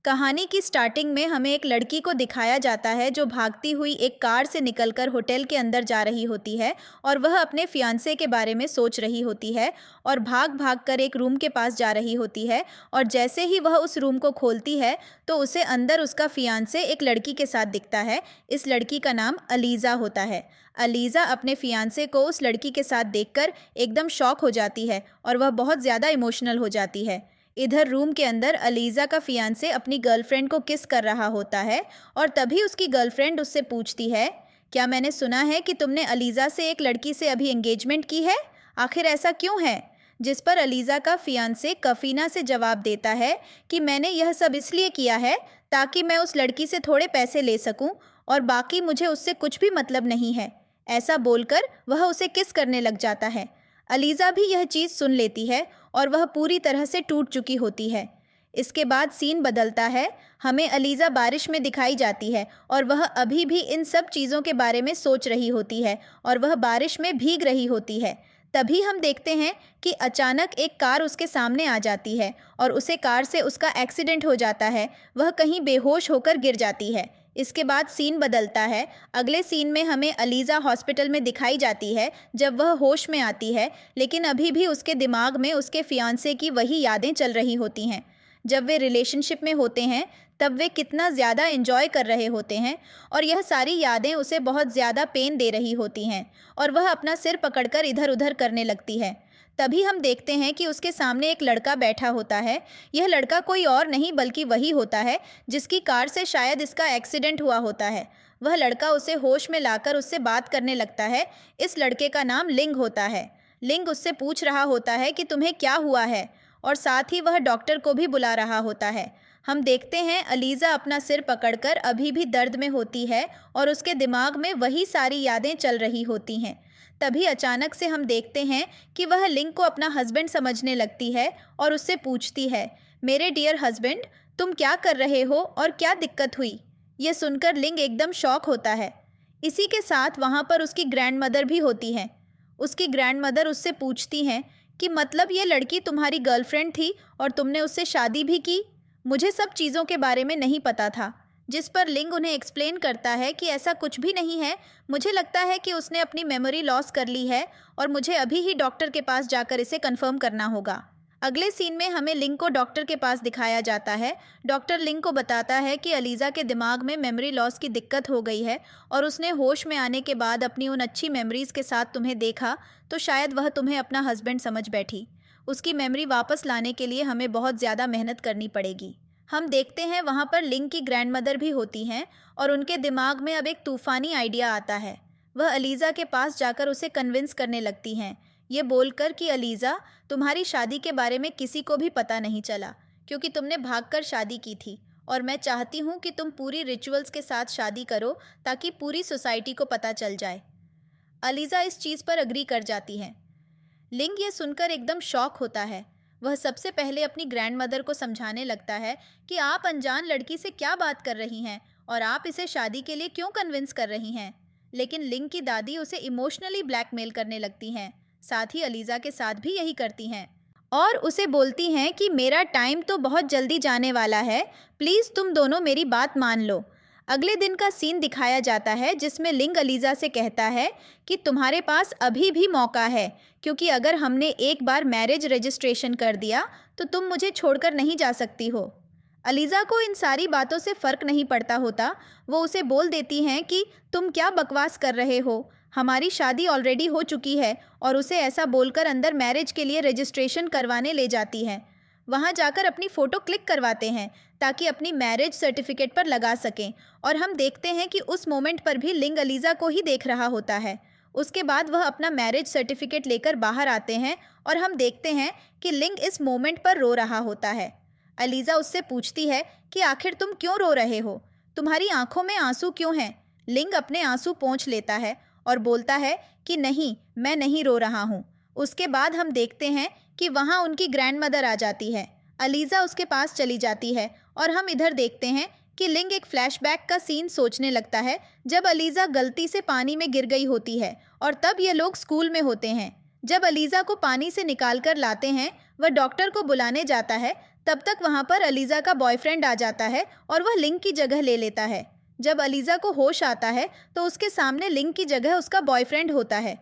कहानी की स्टार्टिंग में हमें एक लड़की को दिखाया जाता है जो भागती हुई एक कार से निकलकर होटल के अंदर जा रही होती है और वह अपने फियांसे के बारे में सोच रही होती है और भाग भाग कर एक रूम के पास जा रही होती है। और जैसे ही वह उस रूम को खोलती है तो उसे अंदर उसका फियांसे एक लड़की के साथ दिखता है। इस लड़की का नाम अलीज़ा होता है। अलीज़ा अपने फियांसे को उस लड़की के साथ देखकर एकदम शॉक हो जाती है और वह बहुत ज़्यादा इमोशनल हो जाती है। इधर रूम के अंदर अलीज़ा का फियांसे अपनी गर्लफ्रेंड को किस कर रहा होता है और तभी उसकी गर्लफ्रेंड उससे पूछती है, क्या मैंने सुना है कि तुमने अलीज़ा से एक लड़की से अभी एंगेजमेंट की है? आखिर ऐसा क्यों है? जिस पर अलीज़ा का फियांसे कफीना से जवाब देता है कि मैंने यह सब इसलिए किया है ताकि मैं उस लड़की से थोड़े पैसे ले सकूं और बाकी मुझे उससे कुछ भी मतलब नहीं है। ऐसा बोलकर वह उसे किस करने लग जाता है। अलीज़ा भी यह चीज़ सुन लेती है और वह पूरी तरह से टूट चुकी होती है। इसके बाद सीन बदलता है। हमें अलीज़ा बारिश में दिखाई जाती है और वह अभी भी इन सब चीज़ों के बारे में सोच रही होती है और वह बारिश में भीग रही होती है। तभी हम देखते हैं कि अचानक एक कार उसके सामने आ जाती है और उसे कार से उसका एक्सीडेंट हो जाता है। वह कहीं बेहोश होकर गिर जाती है। इसके बाद सीन बदलता है। अगले सीन में हमें अलीज़ा हॉस्पिटल में दिखाई जाती है जब वह होश में आती है, लेकिन अभी भी उसके दिमाग में उसके फियांसे की वही यादें चल रही होती हैं। जब वे रिलेशनशिप में होते हैं तब वे कितना ज़्यादा एंजॉय कर रहे होते हैं और यह सारी यादें उसे बहुत ज़्यादा पेन दे रही होती हैं और वह अपना सिर पकड़कर इधर उधर करने लगती है। तभी हम देखते हैं कि उसके सामने एक लड़का बैठा होता है। यह लड़का कोई और नहीं बल्कि वही होता है जिसकी कार से शायद इसका एक्सीडेंट हुआ होता है। वह लड़का उसे होश में लाकर उससे बात करने लगता है। इस लड़के का नाम लिंग होता है। लिंग उससे पूछ रहा होता है कि तुम्हें क्या हुआ है और साथ ही वह डॉक्टर को भी बुला रहा होता है। हम देखते हैं अलीज़ा अपना सिर पकड़कर अभी भी दर्द में होती है और उसके दिमाग में वही सारी यादें चल रही होती हैं। तभी अचानक से हम देखते हैं कि वह लिंग को अपना हस्बैंड समझने लगती है और उससे पूछती है, मेरे डियर हस्बैंड, तुम क्या कर रहे हो और क्या दिक्कत हुई? ये सुनकर लिंग एकदम शॉक होता है। इसी के साथ वहाँ पर उसकी ग्रैंड मदर भी होती हैं। उसकी ग्रैंड मदर उससे पूछती हैं कि मतलब ये लड़की तुम्हारी गर्लफ्रेंड थी और तुमने उससे शादी भी की? मुझे सब चीज़ों के बारे में नहीं पता था। जिस पर लिंग उन्हें एक्सप्लेन करता है कि ऐसा कुछ भी नहीं है, मुझे लगता है कि उसने अपनी मेमोरी लॉस कर ली है और मुझे अभी ही डॉक्टर के पास जाकर इसे कंफर्म करना होगा। अगले सीन में हमें लिंग को डॉक्टर के पास दिखाया जाता है। डॉक्टर लिंग को बताता है कि अलीज़ा के दिमाग में मेमोरी लॉस की दिक्कत हो गई है और उसने होश में आने के बाद अपनी उन अच्छी मेमोरीज़ के साथ तुम्हें देखा तो शायद वह तुम्हें अपना हस्बैंड समझ बैठी। उसकी मेमोरी वापस लाने के लिए हमें बहुत ज़्यादा मेहनत करनी पड़ेगी। हम देखते हैं वहाँ पर लिंग की ग्रैंड मदर भी होती हैं और उनके दिमाग में अब एक तूफ़ानी आइडिया आता है। वह अलीज़ा के पास जाकर उसे कन्विंस करने लगती हैं, ये बोलकर कि अलीज़ा, तुम्हारी शादी के बारे में किसी को भी पता नहीं चला क्योंकि तुमने भागकर शादी की थी और मैं चाहती हूँ कि तुम पूरी रिचुअल्स के साथ शादी करो ताकि पूरी सोसाइटी को पता चल जाए। अलीज़ा इस चीज़ पर अग्री कर जाती हैं। लिंग ये सुनकर एकदम शॉक होता है। वह सबसे पहले अपनी ग्रैंड मदर को समझाने लगता है कि आप अनजान लड़की से क्या बात कर रही हैं और आप इसे शादी के लिए क्यों कन्विंस कर रही हैं। लेकिन लिंग की दादी उसे इमोशनली ब्लैकमेल करने लगती हैं। साथ ही अलीज़ा के साथ भी यही करती हैं और उसे बोलती हैं कि मेरा टाइम तो बहुत जल्दी जाने वाला है, प्लीज़ तुम दोनों मेरी बात मान लो। अगले दिन का सीन दिखाया जाता है जिसमें लिंग अलीज़ा से कहता है कि तुम्हारे पास अभी भी मौका है क्योंकि अगर हमने एक बार मैरिज रजिस्ट्रेशन कर दिया तो तुम मुझे छोड़कर नहीं जा सकती हो। अलीज़ा को इन सारी बातों से फ़र्क नहीं पड़ता होता। वो उसे बोल देती हैं कि तुम क्या बकवास कर रहे हो, हमारी शादी ऑलरेडी हो चुकी है और उसे ऐसा बोलकर अंदर मैरिज के लिए रजिस्ट्रेशन करवाने ले जाती हैं। वहाँ जाकर अपनी फ़ोटो क्लिक करवाते हैं ताकि अपनी मैरिज सर्टिफिकेट पर लगा सकें और हम देखते हैं कि उस मोमेंट पर भी लिंग अलीज़ा को ही देख रहा होता है। उसके बाद वह अपना मैरिज सर्टिफिकेट लेकर बाहर आते हैं और हम देखते हैं कि लिंग इस मोमेंट पर रो रहा होता है। अलीज़ा उससे पूछती है कि आखिर तुम क्यों रो रहे हो, तुम्हारी आंखों में आंसू क्यों हैं? लिंग अपने आंसू पोंछ लेता है और बोलता है कि नहीं, मैं नहीं रो रहा हूँ। उसके बाद हम देखते हैं कि वहाँ उनकी ग्रैंड मदर आ जाती है। अलीज़ा उसके पास चली जाती है और हम इधर देखते हैं कि लिंग एक फ्लैशबैक का सीन सोचने लगता है जब अलीज़ा गलती से पानी में गिर गई होती है और तब ये लोग स्कूल में होते हैं। जब अलीज़ा को पानी से निकाल कर लाते हैं, वह डॉक्टर को बुलाने जाता है। तब तक वहाँ पर अलीज़ा का बॉयफ्रेंड आ जाता है और वह लिंग की जगह ले लेता है। जब अलीज़ा को होश आता है तो उसके सामने लिंग की जगह उसका बॉयफ्रेंड होता है।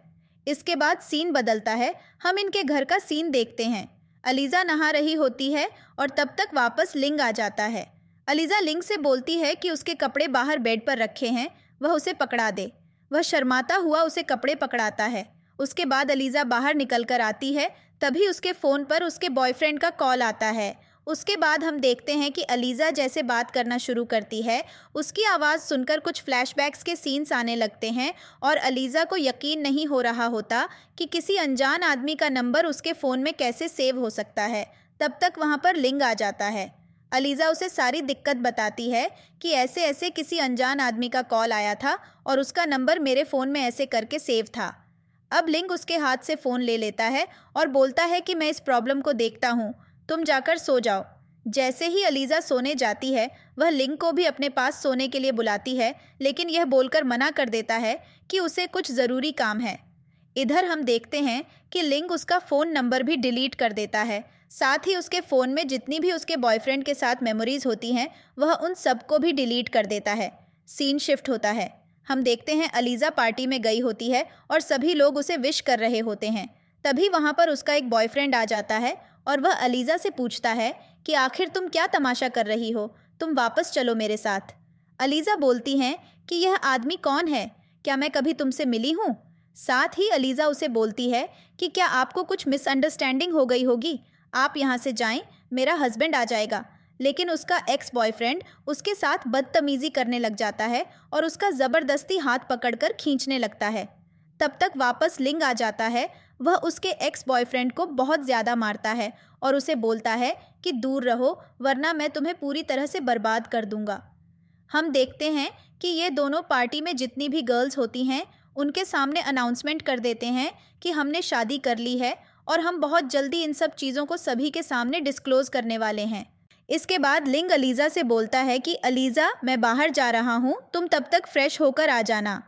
इसके बाद सीन बदलता है, हम इनके घर का सीन देखते हैं। अलीज़ा नहा रही होती है और तब तक वापस लिंग आ जाता है। अलीज़ा लिंग से बोलती है कि उसके कपड़े बाहर बेड पर रखे हैं, वह उसे पकड़ा दे। वह शर्माता हुआ उसे कपड़े पकड़ाता है। उसके बाद अलीज़ा बाहर निकल कर आती है, तभी उसके फ़ोन पर उसके बॉयफ्रेंड का कॉल आता है। उसके बाद हम देखते हैं कि अलीज़ा जैसे बात करना शुरू करती है, उसकी आवाज़ सुनकर कुछ फ्लैशबैक्स के सीन्स आने लगते हैं और अलीज़ा को यकीन नहीं हो रहा होता कि किसी अनजान आदमी का नंबर उसके फ़ोन में कैसे सेव हो सकता है। तब तक वहाँ पर लिंग आ जाता है। अलीज़ा उसे सारी दिक्कत बताती है कि ऐसे ऐसे किसी अनजान आदमी का कॉल आया था और उसका नंबर मेरे फ़ोन में ऐसे करके सेव था। अब लिंग उसके हाथ से फ़ोन ले लेता है और बोलता है कि मैं इस प्रॉब्लम को देखता हूँ, तुम जाकर सो जाओ। जैसे ही अलीज़ा सोने जाती है, वह लिंग को भी अपने पास सोने के लिए बुलाती है, लेकिन यह बोलकर मना कर देता है कि उसे कुछ ज़रूरी काम है। इधर हम देखते हैं कि लिंग उसका फ़ोन नंबर भी डिलीट कर देता है। साथ ही उसके फ़ोन में जितनी भी उसके बॉयफ्रेंड के साथ मेमोरीज़ होती हैं, वह उन सबको भी डिलीट कर देता है। सीन शिफ्ट होता है। हम देखते हैं अलीज़ा पार्टी में गई होती है और सभी लोग उसे विश कर रहे होते हैं। तभी वहाँ पर उसका एक बॉयफ्रेंड आ जाता है और वह अलीज़ा से पूछता है कि आखिर तुम क्या तमाशा कर रही हो, तुम वापस चलो मेरे साथ। अलीज़ा बोलती हैं कि यह आदमी कौन है, क्या मैं कभी तुमसे मिली हूँ? साथ ही अलीज़ा उसे बोलती है कि क्या आपको कुछ मिसअंडरस्टैंडिंग हो गई होगी, आप यहाँ से जाएं, मेरा हस्बैंड आ जाएगा। लेकिन उसका एक्स बॉयफ्रेंड उसके साथ बदतमीज़ी करने लग जाता है और उसका ज़बरदस्ती हाथ पकड़कर खींचने लगता है। तब तक वापस लिंग आ जाता है। वह उसके एक्स बॉयफ्रेंड को बहुत ज़्यादा मारता है और उसे बोलता है कि दूर रहो, वरना मैं तुम्हें पूरी तरह से बर्बाद कर दूंगा। हम देखते हैं कि ये दोनों पार्टी में जितनी भी गर्ल्स होती हैं, उनके सामने अनाउंसमेंट कर देते हैं कि हमने शादी कर ली है और हम बहुत जल्दी इन सब चीज़ों को सभी के सामने डिस्क्लोज़ करने वाले हैं। इसके बाद लिंग अलीज़ा से बोलता है कि अलीज़ा, मैं बाहर जा रहा हूँ, तुम तब तक फ्रेश होकर आ जाना।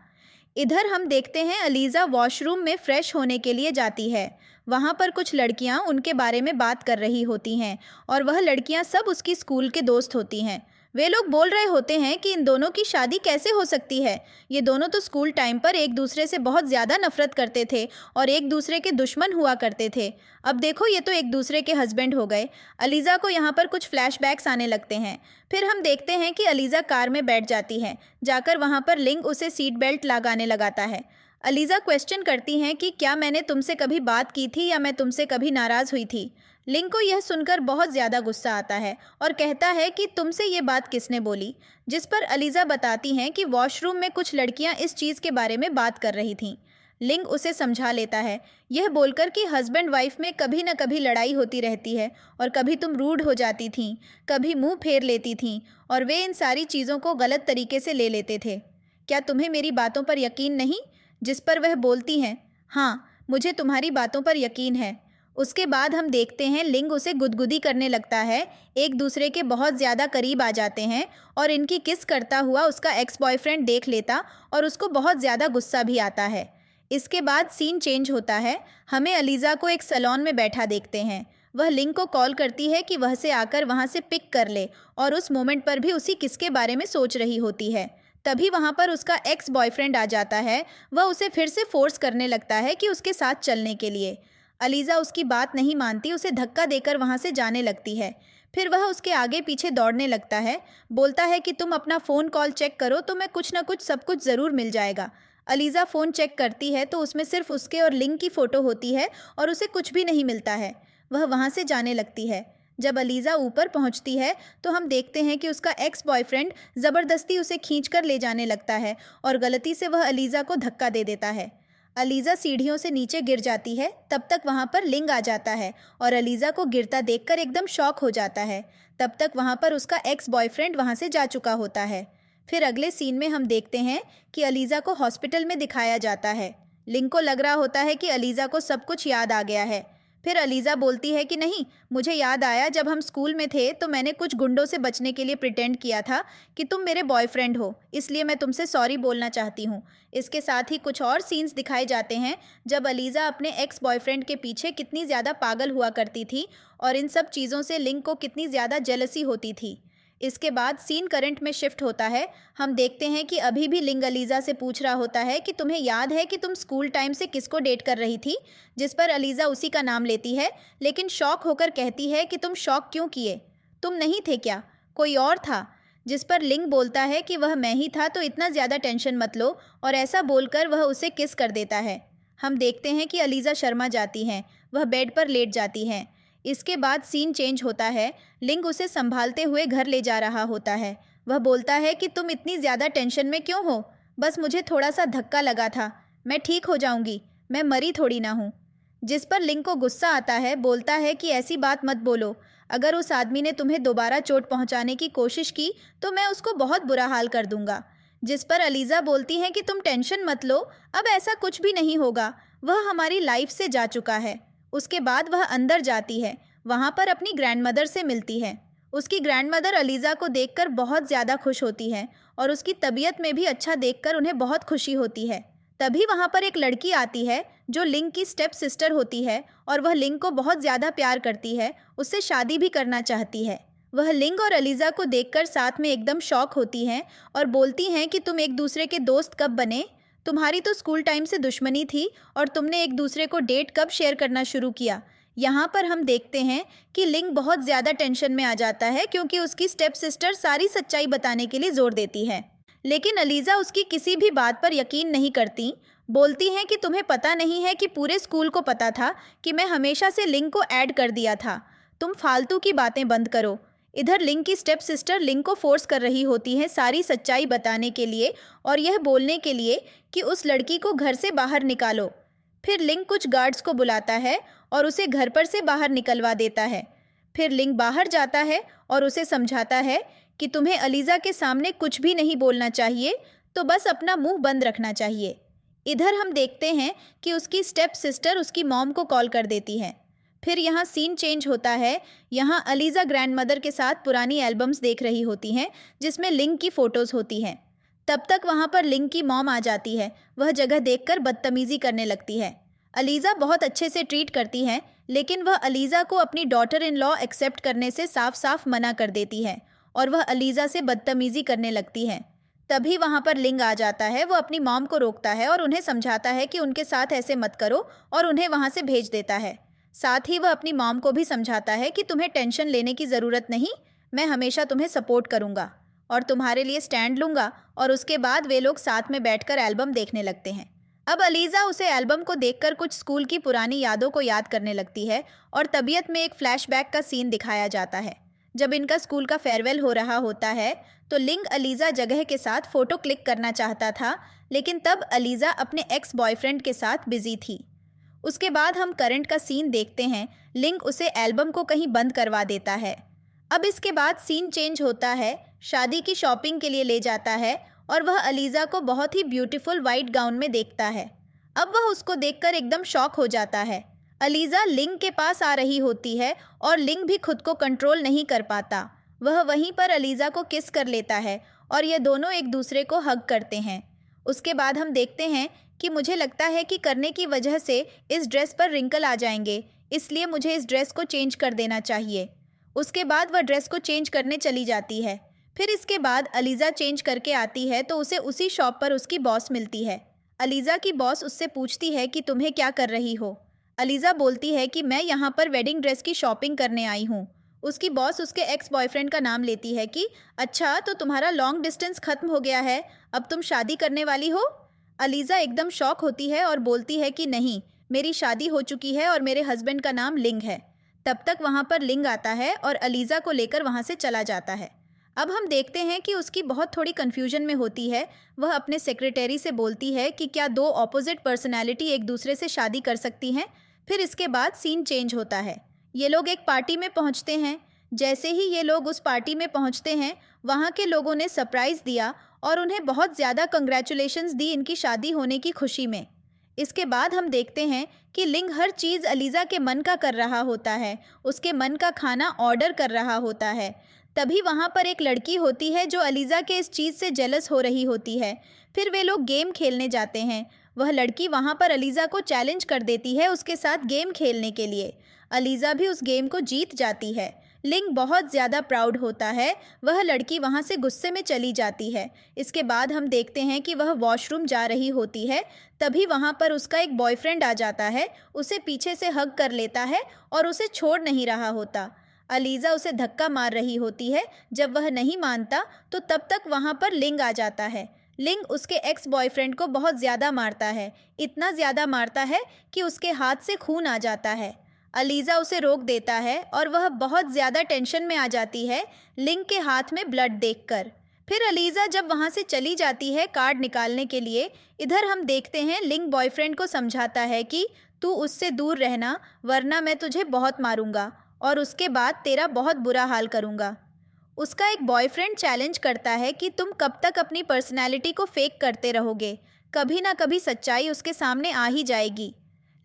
इधर हम देखते हैं अलीज़ा वॉशरूम में फ़्रेश होने के लिए जाती है। वहाँ पर कुछ लड़कियाँ उनके बारे में बात कर रही होती हैं और वह लड़कियाँ सब उसकी स्कूल के दोस्त होती हैं। वे लोग बोल रहे होते हैं कि इन दोनों की शादी कैसे हो सकती है, ये दोनों तो स्कूल टाइम पर एक दूसरे से बहुत ज़्यादा नफरत करते थे और एक दूसरे के दुश्मन हुआ करते थे। अब देखो ये तो एक दूसरे के हस्बैंड हो गए। अलीज़ा को यहाँ पर कुछ फ्लैशबैक्स आने लगते हैं। फिर हम देखते हैं कि अलीज़ा कार में बैठ जाती है। जाकर वहाँ पर लिंग उसे सीट बेल्ट लगाने लगाता है। अलीज़ा क्वेश्चन करती हैं कि क्या मैंने तुमसे कभी बात की थी या मैं तुमसे कभी नाराज़ हुई थी। लिंग को यह सुनकर बहुत ज़्यादा गुस्सा आता है और कहता है कि तुमसे ये बात किसने बोली, जिस पर अलीज़ा बताती हैं कि वॉशरूम में कुछ लड़कियां इस चीज़ के बारे में बात कर रही थीं। लिंग उसे समझा लेता है, यह बोलकर कि हस्बैंड वाइफ में कभी न कभी लड़ाई होती रहती है और कभी तुम रूड हो जाती थीं, कभी मुंह फेर लेती थीं और वे इन सारी चीज़ों को गलत तरीके से ले लेते थे। क्या तुम्हें मेरी बातों पर यकीन नहीं? जिस पर वह बोलती हैं, हाँ, मुझे तुम्हारी बातों पर यकीन है। उसके बाद हम देखते हैं लिंग उसे गुदगुदी करने लगता है, एक दूसरे के बहुत ज़्यादा करीब आ जाते हैं और इनकी किस करता हुआ उसका एक्स बॉयफ्रेंड देख लेता और उसको बहुत ज़्यादा गुस्सा भी आता है। इसके बाद सीन चेंज होता है, हमें अलीज़ा को एक सैलून में बैठा देखते हैं। वह लिंग को कॉल करती है कि वह से आकर वहाँ से पिक कर ले और उस मोमेंट पर भी उसी किस के बारे में सोच रही होती है। तभी वहाँ पर उसका एक्स बॉयफ्रेंड आ जाता है। वह उसे फिर से फोर्स करने लगता है कि उसके साथ चलने के लिए। अलीज़ा उसकी बात नहीं मानती, उसे धक्का देकर वहाँ से जाने लगती है। फिर वह उसके आगे पीछे दौड़ने लगता है, बोलता है कि तुम अपना फ़ोन कॉल चेक करो तो मैं कुछ ना कुछ सब कुछ ज़रूर मिल जाएगा। अलीज़ा फ़ोन चेक करती है तो उसमें सिर्फ उसके और लिंग की फ़ोटो होती है और उसे कुछ भी नहीं मिलता है। वह वहाँ से जाने लगती है। जब अलीज़ा ऊपर पहुँचती है तो हम देखते हैं कि उसका एक्स बॉयफ्रेंड ज़बरदस्ती उसे खींच कर ले जाने लगता है और गलती से वह अलीज़ा को धक्का दे देता है। अलीज़ा सीढ़ियों से नीचे गिर जाती है। तब तक वहाँ पर लिंग आ जाता है और अलीज़ा को गिरता देखकर एकदम शॉक हो जाता है। तब तक वहाँ पर उसका एक्स बॉयफ्रेंड वहाँ से जा चुका होता है। फिर अगले सीन में हम देखते हैं कि अलीज़ा को हॉस्पिटल में दिखाया जाता है। लिंग को लग रहा होता है कि अलीज़ा को सब कुछ याद आ गया है। फिर अलीज़ा बोलती है कि नहीं, मुझे याद आया जब हम स्कूल में थे तो मैंने कुछ गुंडों से बचने के लिए प्रिटेंड किया था कि तुम मेरे बॉयफ्रेंड हो, इसलिए मैं तुमसे सॉरी बोलना चाहती हूँ। इसके साथ ही कुछ और सीन्स दिखाए जाते हैं जब अलीज़ा अपने एक्स बॉयफ्रेंड के पीछे कितनी ज़्यादा पागल हुआ करती थी और इन सब चीज़ों से लिंग को कितनी ज़्यादा जेलसी होती थी। इसके बाद सीन करंट में शिफ्ट होता है। हम देखते हैं कि अभी भी लिंग अलीज़ा से पूछ रहा होता है कि तुम्हें याद है कि तुम स्कूल टाइम से किसको डेट कर रही थी, जिस पर अलीज़ा उसी का नाम लेती है, लेकिन शॉक होकर कहती है कि तुम शॉक क्यों किए, तुम नहीं थे क्या, कोई और था। जिस पर लिंग बोलता है कि वह मैं ही था, तो इतना ज़्यादा टेंशन मत लो, और ऐसा बोलकर वह उसे किस कर देता है। हम देखते हैं कि अलीज़ा शर्मा जाती हैं, वह बेड पर लेट जाती हैं। इसके बाद सीन चेंज होता है। लिंग उसे संभालते हुए घर ले जा रहा होता है। वह बोलता है कि तुम इतनी ज़्यादा टेंशन में क्यों हो, बस मुझे थोड़ा सा धक्का लगा था, मैं ठीक हो जाऊंगी, मैं मरी थोड़ी ना हूँ। जिस पर लिंग को गुस्सा आता है, बोलता है कि ऐसी बात मत बोलो, अगर उस आदमी ने तुम्हें दोबारा चोट पहुँचाने की कोशिश की तो मैं उसको बहुत बुरा हाल कर दूंगा। जिस पर अलीज़ा बोलती है कि तुम टेंशन मत लो, अब ऐसा कुछ भी नहीं होगा, वह हमारी लाइफ से जा चुका है। उसके बाद वह अंदर जाती है, वहाँ पर अपनी ग्रैंडमदर से मिलती है। उसकी ग्रैंडमदर अलीज़ा को देखकर बहुत ज़्यादा खुश होती है और उसकी तबीयत में भी अच्छा देखकर उन्हें बहुत खुशी होती है। तभी वहाँ पर एक लड़की आती है जो लिंग की स्टेप सिस्टर होती है और वह लिंग को बहुत ज़्यादा प्यार करती है, उससे शादी भी करना चाहती है। वह लिंग और अलीज़ा को देखकर साथ में एकदम शॉक होती हैं और बोलती हैं कि तुम एक दूसरे के दोस्त कब बने, तुम्हारी तो स्कूल टाइम से दुश्मनी थी और तुमने एक दूसरे को डेट कब शेयर करना शुरू किया। यहाँ पर हम देखते हैं कि लिंग बहुत ज़्यादा टेंशन में आ जाता है क्योंकि उसकी स्टेप सिस्टर सारी सच्चाई बताने के लिए जोर देती है, लेकिन अलीज़ा उसकी किसी भी बात पर यकीन नहीं करती। बोलती हैं कि तुम्हें पता नहीं है कि पूरे स्कूल को पता था कि मैं हमेशा से लिंग को ऐड कर दिया था, तुम फालतू की बातें बंद करो। इधर लिंग की स्टेप सिस्टर लिंग को फोर्स कर रही होती हैं सारी सच्चाई बताने के लिए और यह बोलने के लिए कि उस लड़की को घर से बाहर निकालो। फिर लिंग कुछ गार्ड्स को बुलाता है और उसे घर पर से बाहर निकलवा देता है। फिर लिंग बाहर जाता है और उसे समझाता है कि तुम्हें अलीज़ा के सामने कुछ भी नहीं बोलना चाहिए, तो बस अपना मुंह बंद रखना चाहिए। इधर हम देखते हैं कि उसकी स्टेप सिस्टर उसकी मॉम को कॉल कर देती है। फिर यहाँ सीन चेंज होता है। यहाँ अलीज़ा ग्रैंडमदर के साथ पुरानी एल्बम्स देख रही होती हैं जिसमें लिंग की फ़ोटोज़ होती हैं। तब तक वहाँ पर लिंग की मॉम आ जाती है। वह जगह देखकर बदतमीज़ी करने लगती है। अलीज़ा बहुत अच्छे से ट्रीट करती है, लेकिन वह अलीज़ा को अपनी डॉटर इन लॉ एक्सेप्ट करने से साफ साफ मना कर देती है और वह अलीज़ा से बदतमीज़ी करने लगती है। तभी वहाँ पर लिंग आ जाता है। वो अपनी मॉम को रोकता है और उन्हें समझाता है कि उनके साथ ऐसे मत करो और उन्हें वहाँ से भेज देता है। साथ ही वह अपनी मॉम को भी समझाता है कि तुम्हें टेंशन लेने की ज़रूरत नहीं, मैं हमेशा तुम्हें सपोर्ट करूँगा और तुम्हारे लिए स्टैंड लूँगा। और उसके बाद वे लोग साथ में बैठकर एल्बम देखने लगते हैं। अब अलीज़ा उसे एल्बम को देखकर कुछ स्कूल की पुरानी यादों को याद करने लगती है और तबीयत में एक फ्लैशबैक का सीन दिखाया जाता है। जब इनका स्कूल का फेयरवेल हो रहा होता है तो लिंग अलीज़ा जगह के साथ फ़ोटो क्लिक करना चाहता था, लेकिन तब अलीज़ा अपने एक्स बॉयफ्रेंड के साथ बिजी थी। उसके बाद हम करंट का सीन देखते हैं। लिंग उसे एल्बम को कहीं बंद करवा देता है। अब इसके बाद सीन चेंज होता है। शादी की शॉपिंग के लिए ले जाता है और वह अलीज़ा को बहुत ही ब्यूटीफुल वाइट गाउन में देखता है। अब वह उसको देखकर एकदम शॉक हो जाता है। अलीज़ा लिंग के पास आ रही होती है और लिंग भी खुद को कंट्रोल नहीं कर पाता। वह वहीं पर अलीज़ा को किस कर लेता है और ये दोनों एक दूसरे को हग करते हैं। उसके बाद हम देखते हैं कि मुझे लगता है कि करने की वजह से इस ड्रेस पर रिंकल आ जाएंगे, इसलिए मुझे इस ड्रेस को चेंज कर देना चाहिए। उसके बाद वह ड्रेस को चेंज करने चली जाती है। फिर इसके बाद अलीज़ा चेंज करके आती है तो उसे उसी शॉप पर उसकी बॉस मिलती है। अलीज़ा की बॉस उससे पूछती है कि तुम्हें क्या कर रही हो। अलीज़ा बोलती है कि मैं यहाँ पर वेडिंग ड्रेस की शॉपिंग करने आई हूँ। उसकी बॉस उसके एक्स बॉयफ्रेंड का नाम लेती है कि अच्छा, तो तुम्हारा लॉन्ग डिस्टेंस ख़त्म हो गया है, अब तुम शादी करने वाली हो। अलीज़ा एकदम शॉक होती है और बोलती है कि नहीं, मेरी शादी हो चुकी है और मेरे हस्बैंड का नाम लिंग है। तब तक वहाँ पर लिंग आता है और अलीज़ा को लेकर वहाँ से चला जाता है। अब हम देखते हैं कि उसकी बहुत थोड़ी कन्फ्यूजन में होती है। वह अपने सेक्रेटरी से बोलती है कि क्या दो ऑपोजिट पर्सनैलिटी एक दूसरे से शादी कर सकती हैं। फिर इसके बाद सीन चेंज होता है। ये लोग एक पार्टी में पहुँचते हैं। जैसे ही ये लोग उस पार्टी में पहुँचते हैं, वहाँ के लोगों ने सरप्राइज़ दिया और उन्हें बहुत ज़्यादा कंग्रेचुलेशंस दी इनकी शादी होने की खुशी में। इसके बाद हम देखते हैं कि लिंग हर चीज़ अलीज़ा के मन का कर रहा होता है, उसके मन का खाना ऑर्डर कर रहा होता है। तभी वहाँ पर एक लड़की होती है जो अलीज़ा के इस चीज़ से जेलस हो रही होती है। फिर वे लोग गेम खेलने जाते हैं। वह लड़की वहाँ पर अलीज़ा को चैलेंज कर देती है उसके साथ गेम खेलने के लिए। अलीज़ा भी उस गेम को जीत जाती है। लिंग बहुत ज़्यादा प्राउड होता है। वह लड़की वहाँ से गुस्से में चली जाती है। इसके बाद हम देखते हैं कि वह वॉशरूम जा रही होती है। तभी वहाँ पर उसका एक बॉयफ्रेंड आ जाता है, उसे पीछे से हग कर लेता है और उसे छोड़ नहीं रहा होता। अलीज़ा उसे धक्का मार रही होती है। जब वह नहीं मानता तो तब तक वहाँ पर लिंग आ जाता है। लिंग उसके एक्स बॉयफ्रेंड को बहुत ज़्यादा मारता है, इतना ज़्यादा मारता है कि उसके हाथ से खून आ जाता है। अलीज़ा उसे रोक देता है और वह बहुत ज़्यादा टेंशन में आ जाती है लिंग के हाथ में ब्लड देखकर। फिर अलीज़ा जब वहाँ से चली जाती है कार्ड निकालने के लिए, इधर हम देखते हैं लिंग बॉयफ्रेंड को समझाता है कि तू उससे दूर रहना, वरना मैं तुझे बहुत मारूंगा और उसके बाद तेरा बहुत बुरा हाल करूंगा। उसका एक बॉयफ्रेंड चैलेंज करता है कि तुम कब तक अपनी पर्सनैलिटी को फेक करते रहोगे, कभी ना कभी सच्चाई उसके सामने आ ही जाएगी।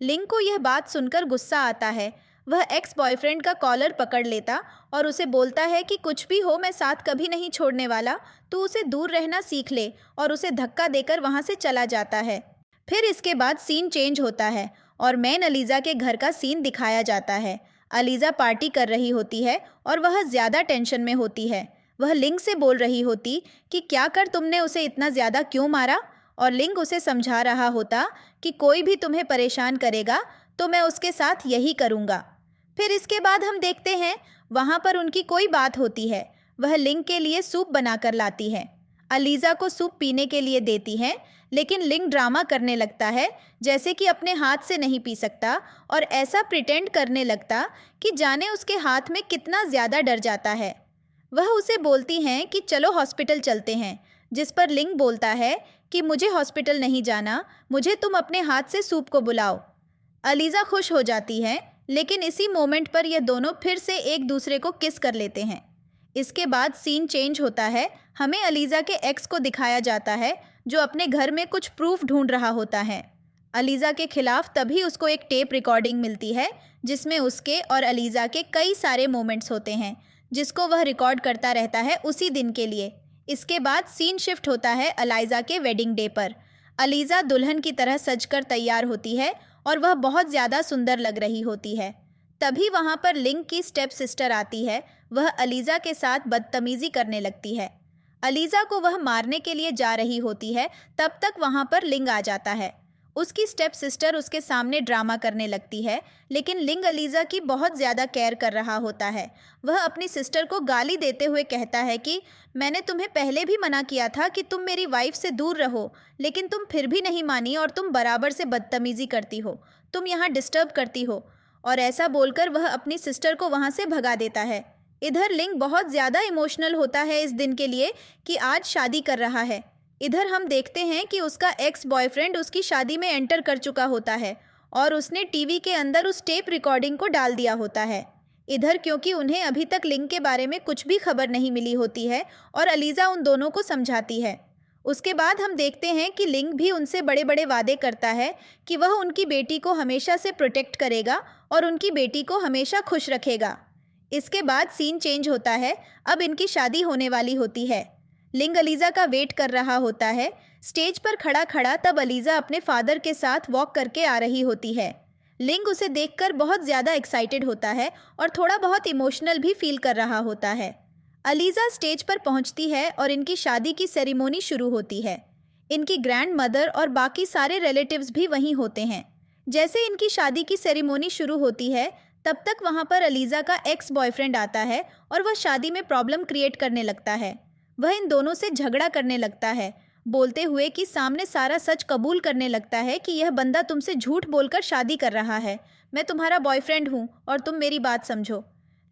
लिंग को यह बात सुनकर गुस्सा आता है। वह एक्स बॉयफ्रेंड का कॉलर पकड़ लेता और उसे बोलता है कि कुछ भी हो मैं साथ कभी नहीं छोड़ने वाला, तू उसे दूर रहना सीख ले, और उसे धक्का देकर वहाँ से चला जाता है। फिर इसके बाद सीन चेंज होता है और मैन अलीज़ा के घर का सीन दिखाया जाता है। अलीज़ा पार्टी कर रही होती है और वह ज़्यादा टेंशन में होती है। वह लिंग से बोल रही होती कि क्या कर तुमने उसे इतना ज़्यादा क्यों मारा, और लिंग उसे समझा रहा होता कि कोई भी तुम्हें परेशान करेगा तो मैं उसके साथ यही करूँगा। फिर इसके बाद हम देखते हैं वहाँ पर उनकी कोई बात होती है। वह लिंग के लिए सूप बनाकर लाती है। अलीज़ा को सूप पीने के लिए देती है, लेकिन लिंग ड्रामा करने लगता है जैसे कि अपने हाथ से नहीं पी सकता और ऐसा प्रिटेंड करने लगता कि जाने उसके हाथ में कितना ज़्यादा डर जाता है। वह उसे बोलती हैं कि चलो हॉस्पिटल चलते हैं, जिस पर लिंग बोलता है कि मुझे हॉस्पिटल नहीं जाना, मुझे तुम अपने हाथ से सूप को बुलाओ। अलीज़ा खुश हो जाती है, लेकिन इसी मोमेंट पर ये दोनों फिर से एक दूसरे को किस कर लेते हैं। इसके बाद सीन चेंज होता है। हमें अलीज़ा के एक्स को दिखाया जाता है जो अपने घर में कुछ प्रूफ ढूंढ रहा होता है। अलीज़ा के खिलाफ तभी उसको एक टेप रिकॉर्डिंग मिलती है जिसमें उसके और अलीज़ा के कई सारे मोमेंट्स होते हैं, जिसको वह रिकॉर्ड करता रहता है उसी दिन के लिए। इसके बाद सीन शिफ्ट होता है अलाइज़ा के वेडिंग डे पर। अलीज़ा दुल्हन की तरह सजकर तैयार होती है और वह बहुत ज़्यादा सुंदर लग रही होती है। तभी वहाँ पर लिंग की स्टेप सिस्टर आती है। वह अलीज़ा के साथ बदतमीज़ी करने लगती है। अलीज़ा को वह मारने के लिए जा रही होती है, तब तक वहाँ पर लिंग आ जाता है। उसकी स्टेप सिस्टर उसके सामने ड्रामा करने लगती है, लेकिन लिंग अलीज़ा की बहुत ज़्यादा केयर कर रहा होता है। वह अपनी सिस्टर को गाली देते हुए कहता है कि मैंने तुम्हें पहले भी मना किया था कि तुम मेरी वाइफ से दूर रहो, लेकिन तुम फिर भी नहीं मानी और तुम बराबर से बदतमीज़ी करती हो, तुम यहाँ डिस्टर्ब करती हो। और ऐसा बोलकर वह अपनी सिस्टर को वहाँ से भगा देता है। इधर लिंग बहुत ज़्यादा इमोशनल होता है इस दिन के लिए कि आज शादी कर रहा है। इधर हम देखते हैं कि उसका एक्स बॉयफ्रेंड उसकी शादी में एंटर कर चुका होता है और उसने टीवी के अंदर उस टेप रिकॉर्डिंग को डाल दिया होता है। इधर क्योंकि उन्हें अभी तक लिंग के बारे में कुछ भी खबर नहीं मिली होती है और अलीज़ा उन दोनों को समझाती है। उसके बाद हम देखते हैं कि लिंग भी उनसे बड़े बड़े वादे करता है कि वह उनकी बेटी को हमेशा से प्रोटेक्ट करेगा और उनकी बेटी को हमेशा खुश रखेगा। इसके बाद सीन चेंज होता है। अब इनकी शादी होने वाली होती है। लिंग अलीज़ा का वेट कर रहा होता है। स्टेज पर खड़ा खड़ा तब अलीज़ा अपने फादर के साथ वॉक करके आ रही होती है। लिंग उसे देखकर बहुत ज़्यादा एक्साइटेड होता है और थोड़ा बहुत इमोशनल भी फील कर रहा होता है। अलीज़ा स्टेज पर पहुंचती है और इनकी शादी की सेरेमनी शुरू होती है। इनकी ग्रैंड मदर और बाकी सारे रिलेटिव्स भी वहीं होते हैं। जैसे इनकी शादी की सेरेमनी शुरू होती है, तब तक वहाँ पर अलीज़ा का एक्स बॉयफ्रेंड आता है और वह शादी में प्रॉब्लम क्रिएट करने लगता है। वह इन दोनों से झगड़ा करने लगता है, बोलते हुए कि सामने सारा सच कबूल करने लगता है कि यह बंदा तुमसे झूठ बोलकर शादी कर रहा है, मैं तुम्हारा बॉयफ्रेंड हूँ और तुम मेरी बात समझो।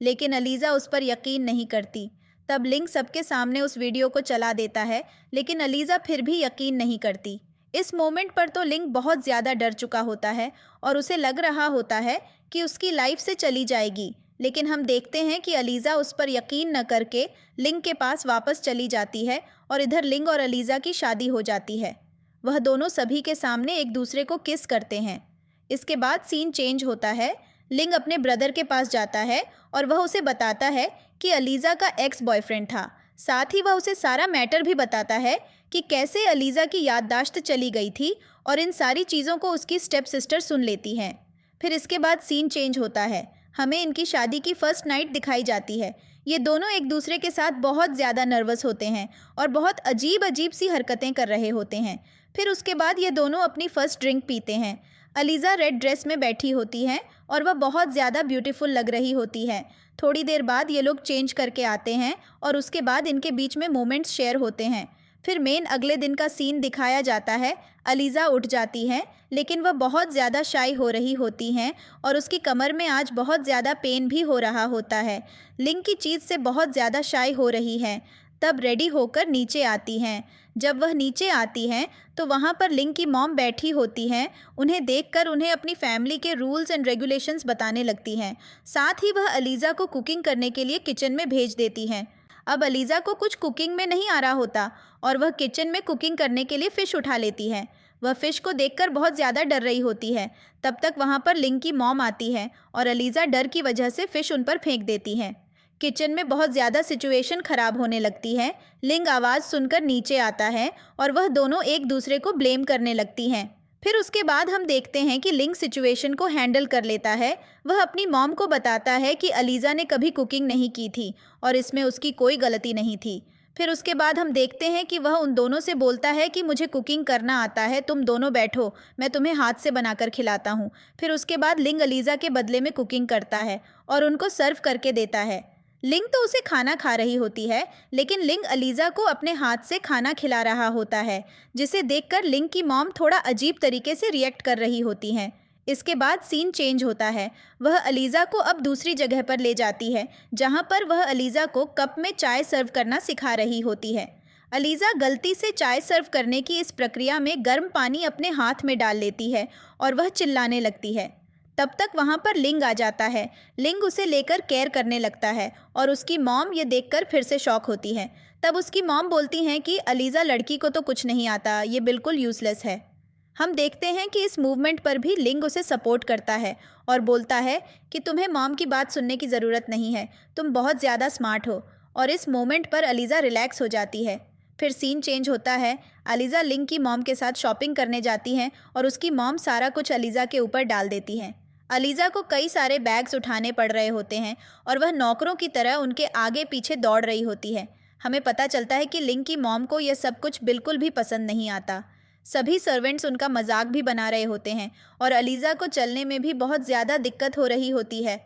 लेकिन अलीज़ा उस पर यकीन नहीं करती। तब लिंग सबके सामने उस वीडियो को चला देता है, लेकिन अलीज़ा फिर भी यकीन नहीं करती। इस मोमेंट पर तो लिंग बहुत ज़्यादा डर चुका होता है और उसे लग रहा होता है कि उसकी लाइफ से चली जाएगी। लेकिन हम देखते हैं कि अलीज़ा उस पर यकीन न करके लिंग के पास वापस चली जाती है और इधर लिंग और अलीज़ा की शादी हो जाती है। वह दोनों सभी के सामने एक दूसरे को किस करते हैं। इसके बाद सीन चेंज होता है। लिंग अपने ब्रदर के पास जाता है और वह उसे बताता है कि अलीज़ा का एक्स बॉयफ्रेंड था। साथ ही वह उसे सारा मैटर भी बताता है कि कैसे अलीज़ा की याददाश्त चली गई थी, और इन सारी चीज़ों को उसकी स्टेप सिस्टर सुन लेती हैं। फिर इसके बाद सीन चेंज होता है। हमें इनकी शादी की फर्स्ट नाइट दिखाई जाती है। ये दोनों एक दूसरे के साथ बहुत ज़्यादा नर्वस होते हैं और बहुत अजीब अजीब सी हरकतें कर रहे होते हैं। फिर उसके बाद ये दोनों अपनी फ़र्स्ट ड्रिंक पीते हैं। अलीज़ा रेड ड्रेस में बैठी होती है और वह बहुत ज़्यादा ब्यूटीफुल लग रही होती है। थोड़ी देर बाद ये लोग चेंज करके आते हैं और उसके बाद इनके बीच में मोमेंट्स शेयर होते हैं। फिर मेन अगले दिन का सीन दिखाया जाता है। अलीज़ा उठ जाती है, लेकिन वह बहुत ज़्यादा शाई हो रही होती हैं और उसकी कमर में आज बहुत ज़्यादा पेन भी हो रहा होता है। लिंग की चीज़ से बहुत ज़्यादा शाई हो रही है। तब रेडी होकर नीचे आती हैं। जब वह नीचे आती हैं तो वहाँ पर लिंग की मॉम बैठी होती हैं। उन्हें देखकर उन्हें अपनी फैमिली के रूल्स एंड रेगुलेशंस बताने लगती हैं। साथ ही वह अलीज़ा को कुकिंग करने के लिए किचन में भेज देती हैं। अब अलीज़ा को कुछ कुकिंग में नहीं आ रहा होता और वह किचन में कुकिंग करने के लिए फ़िश उठा लेती है। वह फ़िश को देखकर बहुत ज़्यादा डर रही होती है। तब तक वहाँ पर लिंग की मॉम आती है और अलीज़ा डर की वजह से फ़िश उन पर फेंक देती है। किचन में बहुत ज़्यादा सिचुएशन ख़राब होने लगती है। लिंग आवाज़ सुनकर नीचे आता है और वह दोनों एक दूसरे को ब्लेम करने लगती हैं। फिर उसके बाद हम देखते हैं कि लिंग सिचुएशन को हैंडल कर लेता है। वह अपनी मॉम को बताता है कि अलीज़ा ने कभी कुकिंग नहीं की थी और इसमें उसकी कोई गलती नहीं थी। फिर उसके बाद हम देखते हैं कि वह उन दोनों से बोलता है कि मुझे कुकिंग करना आता है, तुम दोनों बैठो, मैं तुम्हें हाथ से बनाकर खिलाता हूँ। फिर उसके बाद लिंग अलीज़ा के बदले में कुकिंग करता है और उनको सर्व करके देता है। लिंग तो उसे खाना खा रही होती है, लेकिन लिंग अलीज़ा को अपने हाथ से खाना खिला रहा होता है, जिसे देखकर लिंग की मॉम थोड़ा अजीब तरीके से रिएक्ट कर रही होती हैं। इसके बाद सीन चेंज होता है। वह अलीज़ा को अब दूसरी जगह पर ले जाती है, जहाँ पर वह अलीज़ा को कप में चाय सर्व करना सिखा रही होती है। अलीज़ा गलती से चाय सर्व करने की इस प्रक्रिया में गर्म पानी अपने हाथ में डाल लेती है और वह चिल्लाने लगती है। तब तक वहाँ पर लिंग आ जाता है। लिंग उसे लेकर केयर करने लगता है और उसकी मॉम ये देखकर फिर से शॉक होती है। तब उसकी मॉम बोलती हैं कि अलीज़ा लड़की को तो कुछ नहीं आता, ये बिल्कुल यूज़लेस है। हम देखते हैं कि इस मूवमेंट पर भी लिंग उसे सपोर्ट करता है और बोलता है कि तुम्हें मॉम की बात सुनने की ज़रूरत नहीं है, तुम बहुत ज़्यादा स्मार्ट हो। और इस मोमेंट पर अलीज़ा रिलैक्स हो जाती है। फिर सीन चेंज होता है। अलीज़ा लिंग की मॉम के साथ शॉपिंग करने जाती हैं और उसकी मॉम सारा कुछ अलीज़ा के ऊपर डाल देती हैं। अलीज़ा को कई सारे बैग्स उठाने पड़ रहे होते हैं और वह नौकरों की तरह उनके आगे पीछे दौड़ रही होती है। हमें पता चलता है कि लिंग की मॉम को यह सब कुछ बिल्कुल भी पसंद नहीं आता। सभी सर्वेंट्स उनका मजाक भी बना रहे होते हैं और अलीज़ा को चलने में भी बहुत ज़्यादा दिक्कत हो रही होती है।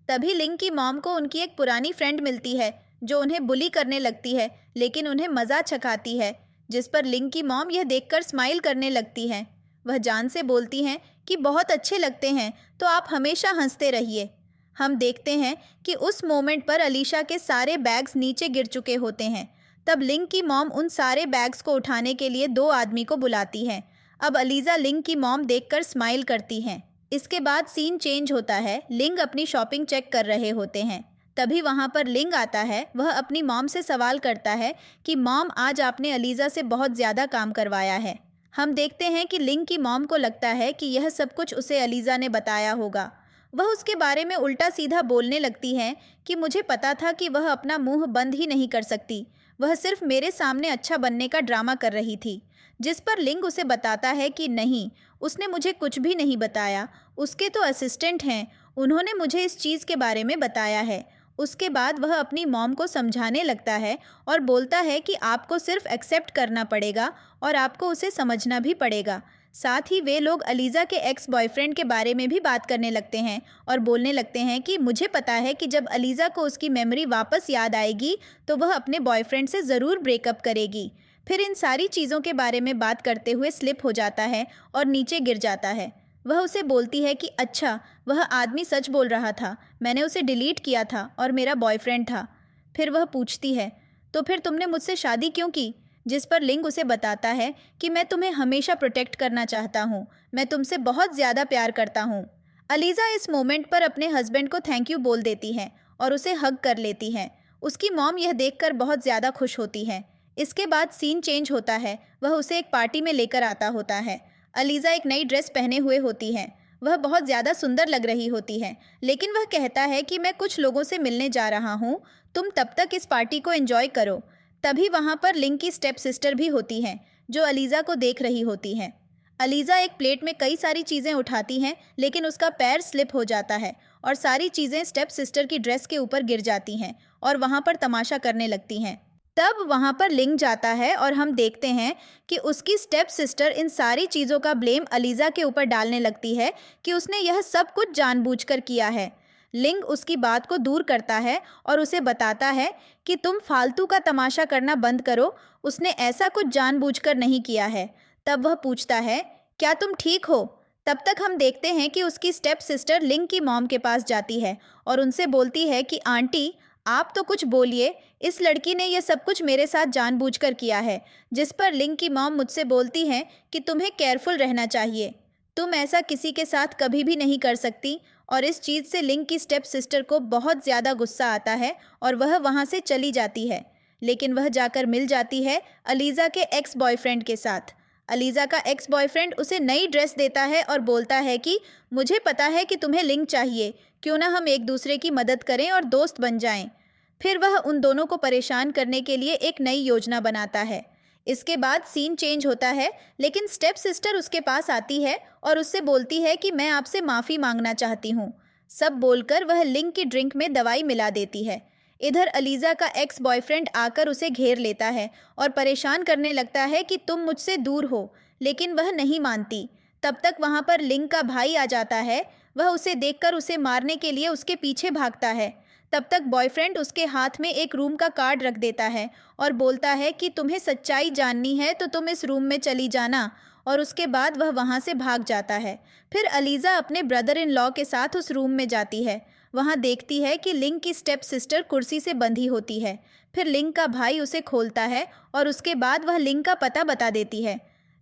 तभी लिंग की मॉम को उनकी एक पुरानी फ्रेंड मिलती है जो उन्हें बुली करने लगती है, लेकिन उन्हें मज़ा चखाती है, जिस पर लिंग की मॉम यह देखकर स्माइल करने लगती हैं। वह जान से बोलती हैं कि बहुत अच्छे लगते हैं, तो आप हमेशा हंसते रहिए। हम देखते हैं कि उस मोमेंट पर अलीशा के सारे बैग्स नीचे गिर चुके होते हैं। तब लिंग की मॉम उन सारे बैग्स को उठाने के लिए 2 आदमी को बुलाती हैं। अब अलीज़ा लिंग की मॉम देखकर स्माइल करती हैं। इसके बाद सीन चेंज होता है। लिंग अपनी शॉपिंग चेक कर रहे होते हैं। तभी वहाँ पर लिंग आता है। वह अपनी मॉम से सवाल करता है कि मॉम, आज आपने अलीज़ा से बहुत ज़्यादा काम करवाया है। हम देखते हैं कि लिंग की मॉम को लगता है कि यह सब कुछ उसे अलीज़ा ने बताया होगा। वह उसके बारे में उल्टा सीधा बोलने लगती हैं कि मुझे पता था कि वह अपना मुंह बंद ही नहीं कर सकती, वह सिर्फ मेरे सामने अच्छा बनने का ड्रामा कर रही थी। जिस पर लिंग उसे बताता है कि नहीं, उसने मुझे कुछ भी नहीं बताया, उसके तो असिस्टेंट हैं, उन्होंने मुझे इस चीज़ के बारे में बताया है। उसके बाद वह अपनी मॉम को समझाने लगता है और बोलता है कि आपको सिर्फ एक्सेप्ट करना पड़ेगा और आपको उसे समझना भी पड़ेगा। साथ ही वे लोग अलीज़ा के एक्स बॉयफ्रेंड के बारे में भी बात करने लगते हैं और बोलने लगते हैं कि मुझे पता है कि जब अलीज़ा को उसकी मेमोरी वापस याद आएगी तो वह अपने बॉयफ्रेंड से ज़रूर ब्रेकअप करेगी। फिर इन सारी चीज़ों के बारे में बात करते हुए स्लिप हो जाता है और नीचे गिर जाता है। वह उसे बोलती है कि अच्छा, वह आदमी सच बोल रहा था, मैंने उसे डिलीट किया था और मेरा बॉयफ्रेंड था। फिर वह पूछती है, तो फिर तुमने मुझसे शादी क्यों की? जिस पर लिंग उसे बताता है कि मैं तुम्हें हमेशा प्रोटेक्ट करना चाहता हूँ, मैं तुमसे बहुत ज़्यादा प्यार करता हूँ। अलीज़ा इस मोमेंट पर अपने हस्बैंड को थैंक यू बोल देती हैं और उसे हग कर लेती हैं। उसकी मॉम यह देखकर बहुत ज़्यादा खुश होती है। इसके बाद सीन चेंज होता है, वह उसे एक पार्टी में लेकर आता होता है। अलीज़ा एक नई ड्रेस पहने हुए होती है। वह बहुत ज़्यादा सुंदर लग रही होती है, लेकिन वह कहता है कि मैं कुछ लोगों से मिलने जा रहा हूँ, तुम तब तक इस पार्टी को एंजॉय करो। तभी वहाँ पर लिंग की स्टेप सिस्टर भी होती हैं, जो अलीज़ा को देख रही होती हैं। अलीज़ा एक प्लेट में कई सारी चीज़ें उठाती हैं, लेकिन उसका पैर स्लिप हो जाता है और सारी चीज़ें स्टेप सिस्टर की ड्रेस के ऊपर गिर जाती हैं और वहाँ पर तमाशा करने लगती हैं। तब वहाँ पर लिंग जाता है और हम देखते हैं कि उसकी स्टेप सिस्टर इन सारी चीज़ों का ब्लेम अलीज़ा के ऊपर डालने लगती है कि उसने यह सब कुछ जानबूझकर किया है। लिंग उसकी बात को दूर करता है और उसे बताता है कि तुम फालतू का तमाशा करना बंद करो, उसने ऐसा कुछ जानबूझकर नहीं किया है। तब वह पूछता है, क्या तुम ठीक हो? तब तक हम देखते हैं कि उसकी स्टेप सिस्टर लिंग की मॉम के पास जाती है और उनसे बोलती है कि आंटी, आप तो कुछ बोलिए, इस लड़की ने यह सब कुछ मेरे साथ जानबूझकर किया है। जिस पर लिंग की मॉम मुझसे बोलती हैं कि तुम्हें केयरफुल रहना चाहिए, तुम ऐसा किसी के साथ कभी भी नहीं कर सकती। और इस चीज़ से लिंग की स्टेप सिस्टर को बहुत ज़्यादा गुस्सा आता है और वह वहाँ से चली जाती है। लेकिन वह जाकर मिल जाती है अलीज़ा के एक्स बॉयफ्रेंड के साथ। अलीज़ा का एक्स बॉयफ्रेंड उसे नई ड्रेस देता है और बोलता है कि मुझे पता है कि तुम्हें लिंग चाहिए, क्यों ना हम एक दूसरे की मदद करें और दोस्त बन जाएं। फिर वह उन दोनों को परेशान करने के लिए एक नई योजना बनाता है। इसके बाद सीन चेंज होता है, लेकिन स्टेप सिस्टर उसके पास आती है और उससे बोलती है कि मैं आपसे माफ़ी मांगना चाहती हूँ। सब बोलकर वह लिंग की ड्रिंक में दवाई मिला देती है। इधर अलीज़ा का एक्स बॉयफ्रेंड आकर उसे घेर लेता है और परेशान करने लगता है कि तुम मुझसे दूर हो, लेकिन वह नहीं मानती। तब तक वहाँ पर लिंग का भाई आ जाता है। वह उसे देखकर उसे मारने के लिए उसके पीछे भागता है। तब तक बॉयफ्रेंड उसके हाथ में एक रूम का कार्ड रख देता है और बोलता है कि तुम्हें सच्चाई जाननी है तो तुम इस रूम में चली जाना, और उसके बाद वह वहाँ से भाग जाता है। फिर अलीज़ा अपने ब्रदर इन लॉ के साथ उस रूम में जाती है। वहाँ देखती है कि लिंग की स्टेप सिस्टर कुर्सी से बंधी होती है। फिर लिंग का भाई उसे खोलता है और उसके बाद वह लिंग का पता बता देती है।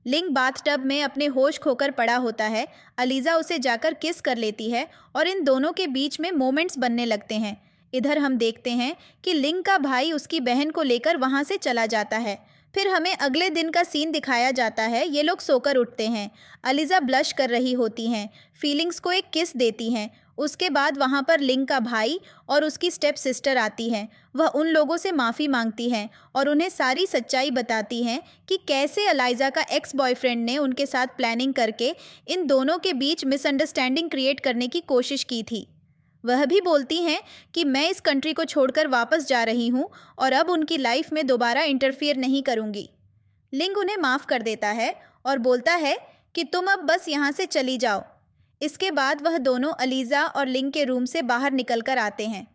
लिंग बाथटब में अपने होश खोकर पड़ा होता है। अलीज़ा उसे जाकर किस कर लेती है और इन दोनों के बीच में मोमेंट्स बनने लगते हैं। इधर हम देखते हैं कि लिंग का भाई उसकी बहन को लेकर वहाँ से चला जाता है। फिर हमें अगले दिन का सीन दिखाया जाता है। ये लोग सोकर उठते हैं। अलीज़ा ब्लश कर रही होती हैं, फीलिंग्स को एक किस देती हैं। उसके बाद वहाँ पर लिंग का भाई और उसकी स्टेप सिस्टर आती हैं। वह उन लोगों से माफ़ी मांगती हैं और उन्हें सारी सच्चाई बताती हैं कि कैसे अलाइज़ा का एक्स बॉयफ्रेंड ने उनके साथ प्लानिंग करके इन दोनों के बीच मिसअंडरस्टैंडिंग क्रिएट करने की कोशिश की थी। वह भी बोलती हैं कि मैं इस कंट्री को छोड़कर वापस जा रही हूँ और अब उनकी लाइफ में दोबारा इंटरफियर नहीं करूँगी। लिंग उन्हें माफ़ कर देता है और बोलता है कि तुम अब बस यहाँ से चली जाओ। इसके बाद वह दोनों अलीज़ा और लिंग के रूम से बाहर निकल कर आते हैं।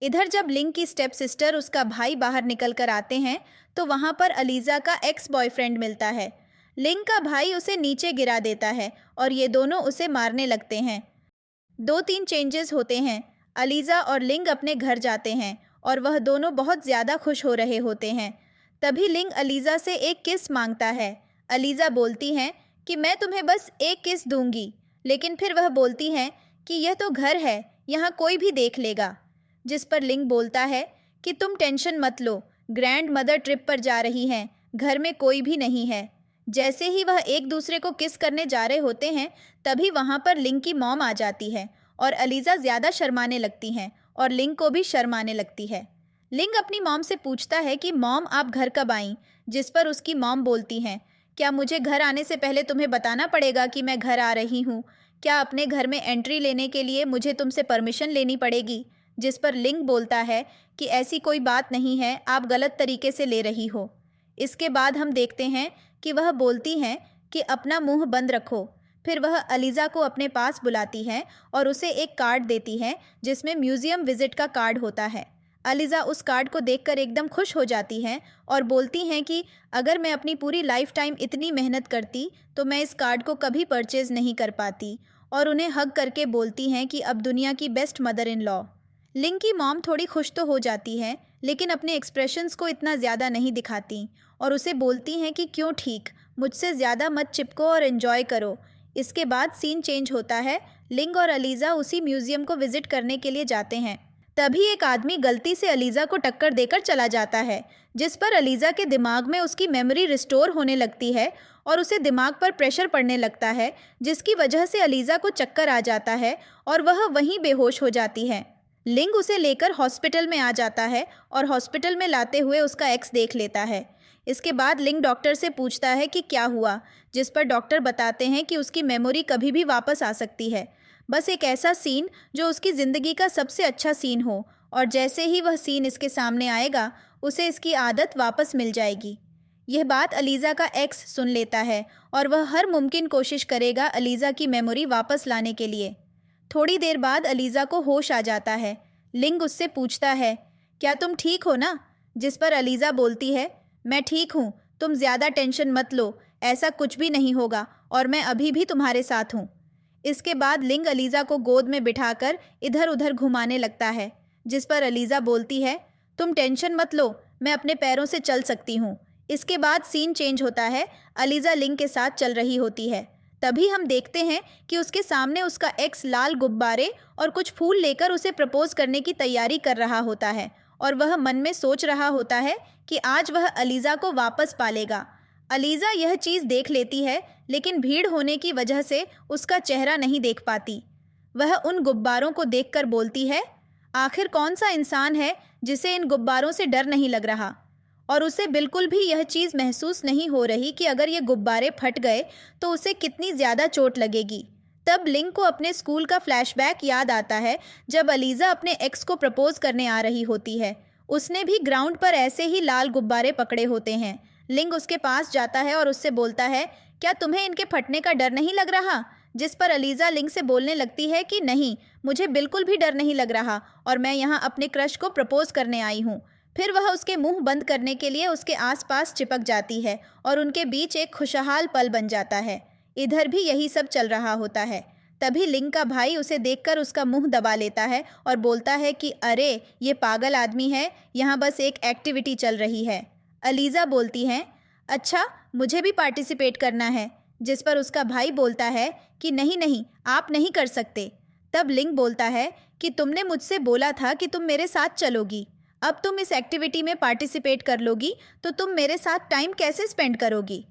इधर जब लिंग की स्टेप सिस्टर उसका भाई बाहर निकल कर आते हैं तो वहाँ पर अलीज़ा का एक्स बॉयफ्रेंड मिलता है। लिंग का भाई उसे नीचे गिरा देता है और ये दोनों उसे मारने लगते हैं। 2-3 चेंजेस होते हैं। अलीज़ा और लिंग अपने घर जाते हैं और वह दोनों बहुत ज़्यादा खुश हो रहे होते हैं। तभी लिंग अलीज़ा से एक किस मांगता है। अलीज़ा बोलती हैं कि मैं तुम्हें बस एक किस दूंगी, लेकिन फिर वह बोलती हैं कि यह तो घर है, यहाँ कोई भी देख लेगा। जिस पर लिंग बोलता है कि तुम टेंशन मत लो, ग्रैंड मदर ट्रिप पर जा रही हैं, घर में कोई भी नहीं है। जैसे ही वह एक दूसरे को किस करने जा रहे होते हैं, तभी वहाँ पर लिंग की मॉम आ जाती है और अलीज़ा ज़्यादा शर्माने लगती हैं और लिंग को भी शर्माने लगती है। लिंग अपनी मॉम से पूछता है कि मॉम आप घर कब आईं? जिस पर उसकी मॉम बोलती हैं, क्या मुझे घर आने से पहले तुम्हें बताना पड़ेगा कि मैं घर आ रही हूँ? क्या अपने घर में एंट्री लेने के लिए मुझे तुमसे परमिशन लेनी पड़ेगी? जिस पर लिंग बोलता है कि ऐसी कोई बात नहीं है, आप गलत तरीके से ले रही हो। इसके बाद हम देखते हैं कि वह बोलती हैं कि अपना मुंह बंद रखो। फिर वह अलीज़ा को अपने पास बुलाती है और उसे एक कार्ड देती है जिसमें म्यूज़ियम विज़िट का कार्ड होता है। अलीज़ा उस कार्ड को देखकर एकदम खुश हो जाती हैं और बोलती हैं कि अगर मैं अपनी पूरी लाइफ टाइम इतनी मेहनत करती तो मैं इस कार्ड को कभी परचेज़ नहीं कर पाती, और उन्हें हग करके बोलती हैं कि अब दुनिया की बेस्ट मदर इन लॉ। लिंग की मॉम थोड़ी खुश तो हो जाती है, लेकिन अपने एक्सप्रेशंस को इतना ज़्यादा नहीं दिखाती और उसे बोलती हैं कि क्यों ठीक, मुझसे ज़्यादा मत चिपको और एंजॉय करो। इसके बाद सीन चेंज होता है। लिंग और अलीज़ा उसी म्यूज़ियम को विज़िट करने के लिए जाते हैं। तभी एक आदमी गलती से अलीज़ा को टक्कर देकर चला जाता है, जिस पर अलीज़ा के दिमाग में उसकी मेमोरी रिस्टोर होने लगती है और उसे दिमाग पर प्रेशर पड़ने लगता है, जिसकी वजह से अलीज़ा को चक्कर आ जाता है और वह वहीं बेहोश हो जाती है। लिंग उसे लेकर हॉस्पिटल में आ जाता है और हॉस्पिटल में लाते हुए उसका एक्स देख लेता है। इसके बाद लिंग डॉक्टर से पूछता है कि क्या हुआ, जिस पर डॉक्टर बताते हैं कि उसकी मेमोरी कभी भी वापस आ सकती है। बस एक ऐसा सीन जो उसकी ज़िंदगी का सबसे अच्छा सीन हो, और जैसे ही वह सीन इसके सामने आएगा उसे इसकी आदत वापस मिल जाएगी। यह बात अलीज़ा का एक्स सुन लेता है और वह हर मुमकिन कोशिश करेगा अलीज़ा की मेमोरी वापस लाने के लिए। थोड़ी देर बाद अलीज़ा को होश आ जाता है। लिंग उससे पूछता है, क्या तुम ठीक हो ना? जिस पर अलीज़ा बोलती है, मैं ठीक हूँ, तुम ज़्यादा टेंशन मत लो, ऐसा कुछ भी नहीं होगा और मैं अभी भी तुम्हारे साथ हूँ। इसके बाद लिंग अलीज़ा को गोद में बिठाकर इधर उधर घुमाने लगता है, जिस पर अलीज़ा बोलती है, तुम टेंशन मत लो, मैं अपने पैरों से चल सकती हूँ। इसके बाद सीन चेंज होता है, अलीज़ा लिंग के साथ चल रही होती है। तभी हम देखते हैं कि उसके सामने उसका एक्स लाल गुब्बारे और कुछ फूल लेकर उसे प्रपोज करने की तैयारी कर रहा होता है और वह मन में सोच रहा होता है कि आज वह अलीज़ा को वापस पालेगा। अलीज़ा यह चीज़ देख लेती है, लेकिन भीड़ होने की वजह से उसका चेहरा नहीं देख पाती। वह उन गुब्बारों को देखकर बोलती है, आखिर कौन सा इंसान है जिसे इन गुब्बारों से डर नहीं लग रहा? और उसे बिल्कुल भी यह चीज़ महसूस नहीं हो रही कि अगर ये गुब्बारे फट गए तो उसे कितनी ज़्यादा चोट लगेगी। तब लिंग को अपने स्कूल का फ्लैशबैक याद आता है, जब अलीज़ा अपने एक्स को प्रपोज करने आ रही होती है। उसने भी ग्राउंड पर ऐसे ही लाल गुब्बारे पकड़े होते हैं। लिंग उसके पास जाता है और उससे बोलता है, क्या तुम्हें इनके फटने का डर नहीं लग रहा? जिस पर अलीज़ा लिंग से बोलने लगती है कि नहीं, मुझे बिल्कुल भी डर नहीं लग रहा और मैं यहाँ अपने क्रश को प्रपोज करने आई हूँ। फिर वह उसके मुंह बंद करने के लिए उसके आसपास चिपक जाती है और उनके बीच एक खुशहाल पल बन जाता है। इधर भी यही सब चल रहा होता है। तभी लिंग का भाई उसे देखकर उसका मुंह दबा लेता है और बोलता है कि अरे ये पागल आदमी है, यहाँ बस एक एक्टिविटी चल रही है। अलीज़ा बोलती है, अच्छा मुझे भी पार्टिसिपेट करना है। जिस पर उसका भाई बोलता है कि नहीं नहीं, आप नहीं कर सकते। तब लिंग बोलता है कि तुमने मुझसे बोला था कि तुम मेरे साथ चलोगी, अब तुम इस एक्टिविटी में पार्टिसिपेट कर लोगी तो तुम मेरे साथ टाइम कैसे स्पेंड करोगी?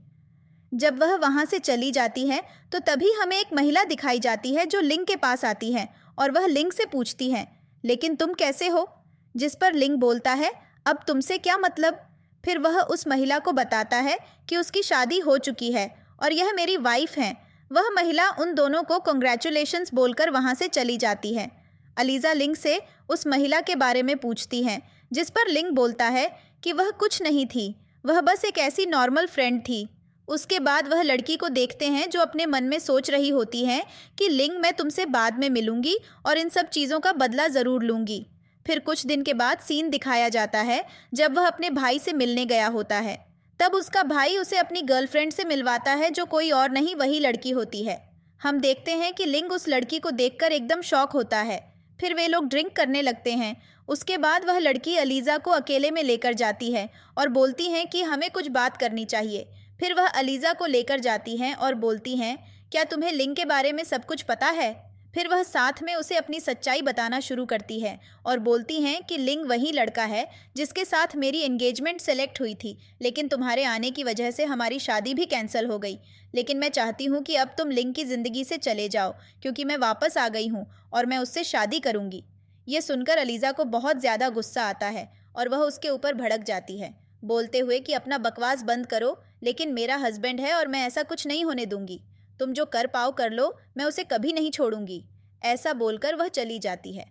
जब वह वहाँ से चली जाती है तो तभी हमें एक महिला दिखाई जाती है जो लिंग के पास आती है और वह लिंग से पूछती है, लेकिन तुम कैसे हो? जिस पर लिंग बोलता है, अब तुमसे क्या मतलब? फिर वह उस महिला को बताता है कि उसकी शादी हो चुकी है और यह मेरी वाइफ हैं। वह महिला उन दोनों को कॉन्ग्रेचुलेशंस बोलकर वहाँ से चली जाती है। अलीज़ा लिंग से उस महिला के बारे में पूछती हैं, जिस पर लिंग बोलता है कि वह कुछ नहीं थी, वह बस एक ऐसी नॉर्मल फ्रेंड थी। उसके बाद वह लड़की को देखते हैं जो अपने मन में सोच रही होती है कि लिंग, मैं तुमसे बाद में मिलूंगी और इन सब चीज़ों का बदला ज़रूर लूंगी। फिर कुछ दिन के बाद सीन दिखाया जाता है जब वह अपने भाई से मिलने गया होता है। तब उसका भाई उसे अपनी गर्लफ्रेंड से मिलवाता है जो कोई और नहीं वही लड़की होती है। हम देखते हैं कि लिंग उस लड़की को देखकर एकदम शॉक होता है। फिर वे लोग ड्रिंक करने लगते हैं। उसके बाद वह लड़की अलीज़ा को अकेले में लेकर जाती है और बोलती हैं कि हमें कुछ बात करनी चाहिए। फिर वह अलीज़ा को लेकर जाती हैं और बोलती हैं, क्या तुम्हें लिंग के बारे में सब कुछ पता है? फिर वह साथ में उसे अपनी सच्चाई बताना शुरू करती है और बोलती हैं कि लिंग वही लड़का है जिसके साथ मेरी एंगेजमेंट सेलेक्ट हुई थी, लेकिन तुम्हारे आने की वजह से हमारी शादी भी कैंसिल हो गई। लेकिन मैं चाहती हूँ कि अब तुम लिंग की ज़िंदगी से चले जाओ, क्योंकि मैं वापस आ गई हूँ और मैं उससे शादी करूँगी। ये सुनकर अलीज़ा को बहुत ज़्यादा गुस्सा आता है और वह उसके ऊपर भड़क जाती है, बोलते हुए कि अपना बकवास बंद करो, लेकिन मेरा हस्बैंड है और मैं ऐसा कुछ नहीं होने दूंगी। तुम जो कर पाओ कर लो, मैं उसे कभी नहीं छोड़ूंगी। ऐसा बोलकर वह चली जाती है।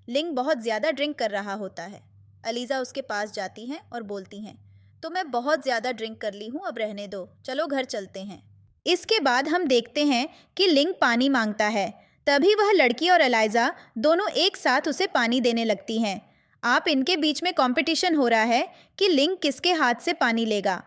लिंग बहुत ज़्यादा ड्रिंक कर रहा होता है। अलीज़ा उसके पास जाती हैं और बोलती हैं, तो मैं बहुत ज़्यादा ड्रिंक कर ली हूँ, अब रहने दो, चलो घर चलते हैं। इसके बाद हम देखते हैं कि लिंग पानी मांगता है। तभी वह लड़की और अलाइज़ा दोनों एक साथ उसे पानी देने लगती हैं। आप इनके बीच में कंपटीशन हो रहा है कि लिंग किसके हाथ से पानी लेगा।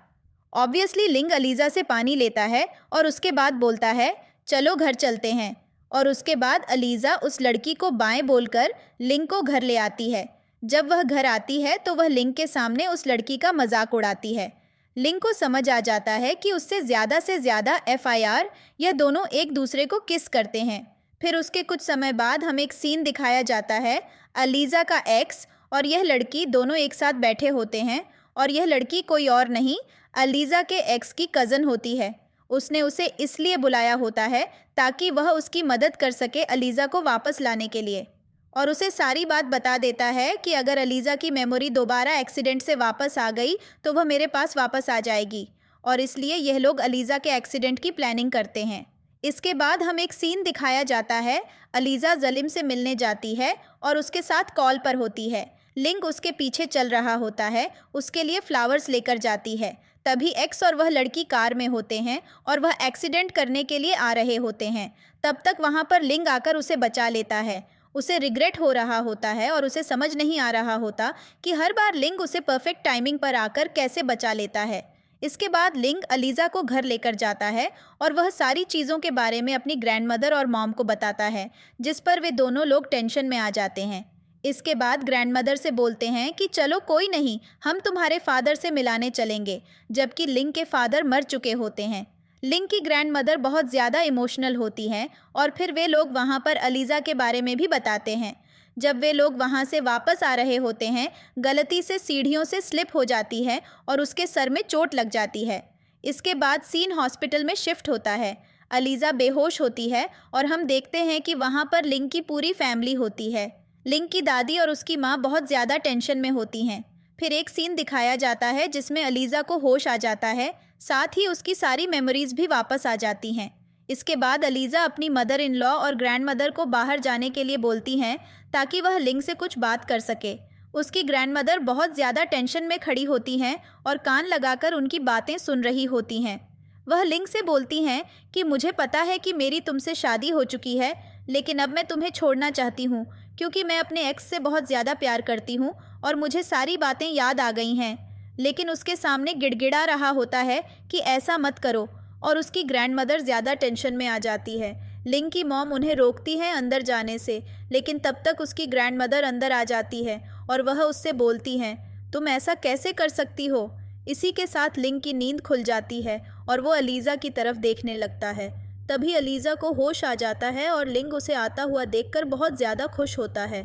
ऑब्वियसली लिंग अलीज़ा से पानी लेता है और उसके बाद बोलता है, चलो घर चलते हैं। और उसके बाद अलीज़ा उस लड़की को बाएं बोलकर लिंग को घर ले आती है। जब वह घर आती है तो वह लिंग के सामने उस लड़की का मजाक उड़ाती है। लिंग को समझ आ जाता है कि उससे ज़्यादा FIR यह दोनों एक दूसरे को किस करते हैं। फिर उसके कुछ समय बाद हमें एक सीन दिखाया जाता है। अलीज़ा का एक्स और यह लड़की दोनों एक साथ बैठे होते हैं और यह लड़की कोई और नहीं, अलीज़ा के एक्स की कज़न होती है। उसने उसे इसलिए बुलाया होता है ताकि वह उसकी मदद कर सके अलीज़ा को वापस लाने के लिए, और उसे सारी बात बता देता है कि अगर अलीज़ा की मेमोरी दोबारा एक्सीडेंट से वापस आ गई तो वह मेरे पास वापस आ जाएगी, और इसलिए यह लोग अलीज़ा के एक्सीडेंट की प्लानिंग करते हैं। इसके बाद हम एक सीन दिखाया जाता है। अलीज़ा जलिम से मिलने जाती है और उसके साथ कॉल पर होती है। लिंक उसके पीछे चल रहा होता है, उसके लिए फ्लावर्स लेकर जाती है। तभी एक्स और वह लड़की कार में होते हैं और वह एक्सीडेंट करने के लिए आ रहे होते हैं। तब तक वहाँ पर लिंक आकर उसे बचा लेता है। उसे रिग्रेट हो रहा होता है और उसे समझ नहीं आ रहा होता कि हर बार लिंक उसे परफेक्ट टाइमिंग पर आकर कैसे बचा लेता है। इसके बाद लिंक अलीज़ा को घर लेकर जाता है और वह सारी चीज़ों के बारे में अपनी ग्रैंडमदर और मॉम को बताता है, जिस पर वे दोनों लोग टेंशन में आ जाते हैं। इसके बाद ग्रैंडमदर से बोलते हैं कि चलो कोई नहीं, हम तुम्हारे फादर से मिलाने चलेंगे, जबकि लिंक के फादर मर चुके होते हैं। लिंक की ग्रैंडमदर बहुत ज़्यादा इमोशनल होती हैं और फिर वे लोग वहाँ पर अलीज़ा के बारे में भी बताते हैं। जब वे लोग वहाँ से वापस आ रहे होते हैं, गलती से सीढ़ियों से स्लिप हो जाती है और उसके सर में चोट लग जाती है। इसके बाद सीन हॉस्पिटल में शिफ्ट होता है। अलीज़ा बेहोश होती है और हम देखते हैं कि वहाँ पर लिंक की पूरी फैमिली होती है। लिंक की दादी और उसकी माँ बहुत ज़्यादा टेंशन में होती हैं। फिर एक सीन दिखाया जाता है जिसमें अलीज़ा को होश आ जाता है, साथ ही उसकी सारी मेमोरीज भी वापस आ जाती हैं। इसके बाद अलीज़ा अपनी मदर इन लॉ और ग्रैंड मदर को बाहर जाने के लिए बोलती हैं ताकि वह लिंक से कुछ बात कर सके। उसकी ग्रैंड मदर बहुत ज़्यादा टेंशन में खड़ी होती हैं और कान लगाकर उनकी बातें सुन रही होती हैं। वह लिंक से बोलती हैं कि मुझे पता है कि मेरी तुमसे शादी हो चुकी है, लेकिन अब मैं तुम्हें छोड़ना चाहती हूँ क्योंकि मैं अपने एक्स से बहुत ज़्यादा प्यार करती हूँ और मुझे सारी बातें याद आ गई हैं। लेकिन उसके सामने गिड़गिड़ा रहा होता है कि ऐसा मत करो, और उसकी ग्रैंड मदर ज़्यादा टेंशन में आ जाती है। लिंक की मॉम उन्हें रोकती है अंदर जाने से, लेकिन तब तक उसकी ग्रैंड मदर अंदर आ जाती है और वह उससे बोलती हैं, तुम ऐसा कैसे कर सकती हो। इसी के साथ लिंक की नींद खुल जाती है और वो अलीज़ा की तरफ देखने लगता है। तभी अलीज़ा को होश आ जाता है और लिंक उसे आता हुआ देखकर बहुत ज़्यादा खुश होता है।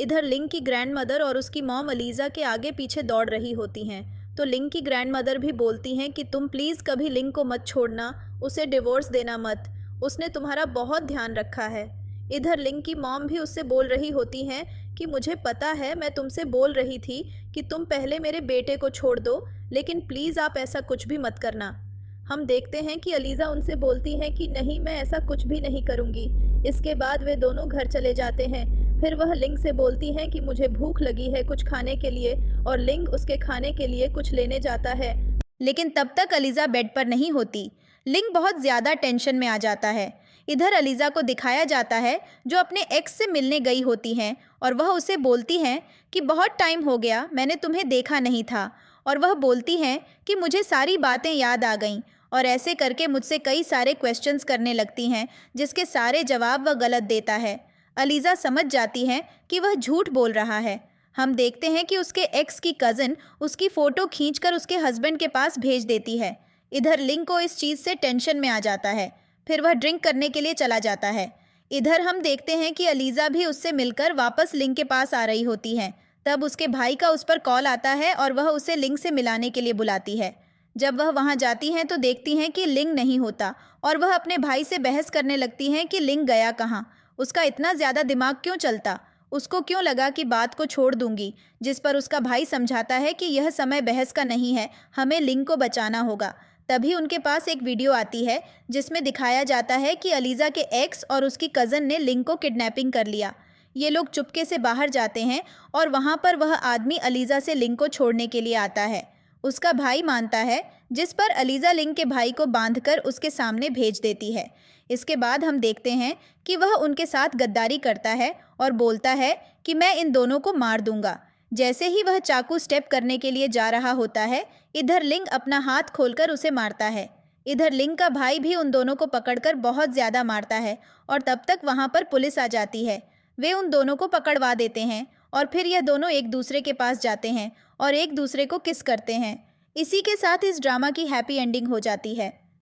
इधर लिंक की ग्रैंड मदर और उसकी मॉम अलीज़ा के आगे पीछे दौड़ रही होती हैं, तो लिंक की ग्रैंड मदर भी बोलती हैं कि तुम प्लीज़ कभी लिंक को मत छोड़ना, उसे डिवोर्स देना मत, उसने तुम्हारा बहुत ध्यान रखा है। इधर लिंक की मॉम भी उससे बोल रही होती हैं कि मुझे पता है, मैं तुमसे बोल रही थी कि तुम पहले मेरे बेटे को छोड़ दो, लेकिन प्लीज़ आप ऐसा कुछ भी मत करना। हम देखते हैं कि अलीज़ा उनसे बोलती हैं कि नहीं, मैं ऐसा कुछ भी नहीं करूँगी। इसके बाद वे दोनों घर चले जाते हैं। फिर वह लिंक से बोलती हैं कि मुझे भूख लगी है कुछ खाने के लिए, और लिंक उसके खाने के लिए कुछ लेने जाता है। लेकिन तब तक अलीज़ा बेड पर नहीं होती। लिंक बहुत ज़्यादा टेंशन में आ जाता है। इधर अलीज़ा को दिखाया जाता है जो अपने एक्स से मिलने गई होती हैं और वह उसे बोलती हैं कि बहुत टाइम हो गया, मैंने तुम्हें देखा नहीं था। और वह बोलती हैं कि मुझे सारी बातें याद आ गईं, और ऐसे करके मुझसे कई सारे क्वेश्चंस करने लगती हैं जिसके सारे जवाब वह गलत देता है। अलीज़ा समझ जाती है कि वह झूठ बोल रहा है। हम देखते हैं कि उसके एक्स की कज़न उसकी फ़ोटो खींचकर उसके हस्बैंड के पास भेज देती है। इधर लिंक को इस चीज़ से टेंशन में आ जाता है। फिर वह ड्रिंक करने के लिए चला जाता है। इधर हम देखते हैं कि अलीज़ा भी उससे मिलकर वापस लिंक के पास आ रही होती है। तब उसके भाई का उस पर कॉल आता है और वह उसे लिंक से मिलाने के लिए बुलाती है। जब वह वहां जाती हैं तो देखती हैं कि लिंक नहीं होता, और वह अपने भाई से बहस करने लगती हैं कि लिंक गया कहाँ, उसका इतना ज़्यादा दिमाग क्यों चलता, उसको क्यों लगा कि बात को छोड़ दूंगी। जिस पर उसका भाई समझाता है कि यह समय बहस का नहीं है, हमें लिंक को बचाना होगा। तभी उनके पास एक वीडियो आती है जिसमें दिखाया जाता है कि अलीज़ा के एक्स और उसकी कज़न ने लिंक को किडनैपिंग कर लिया। ये लोग चुपके से बाहर जाते हैं और वहाँ पर वह आदमी अलीज़ा से लिंक को छोड़ने के लिए आता है। उसका भाई मानता है, जिस पर अलीज़ा लिंक के भाई को बांधकर उसके सामने भेज देती है। इसके बाद हम देखते हैं कि वह उनके साथ गद्दारी करता है और बोलता है कि मैं इन दोनों को मार दूंगा। जैसे ही वह चाकू स्टेप करने के लिए जा रहा होता है, इधर लिंक अपना हाथ खोलकर उसे मारता है। इधर लिंक का भाई भी उन दोनों को पकड़कर बहुत ज़्यादा मारता है और तब तक वहाँ पर पुलिस आ जाती है। वे उन दोनों को पकड़वा देते हैं और फिर यह दोनों एक दूसरे के पास जाते हैं और एक दूसरे को किस करते हैं। इसी के साथ इस ड्रामा की हैप्पी एंडिंग हो जाती है।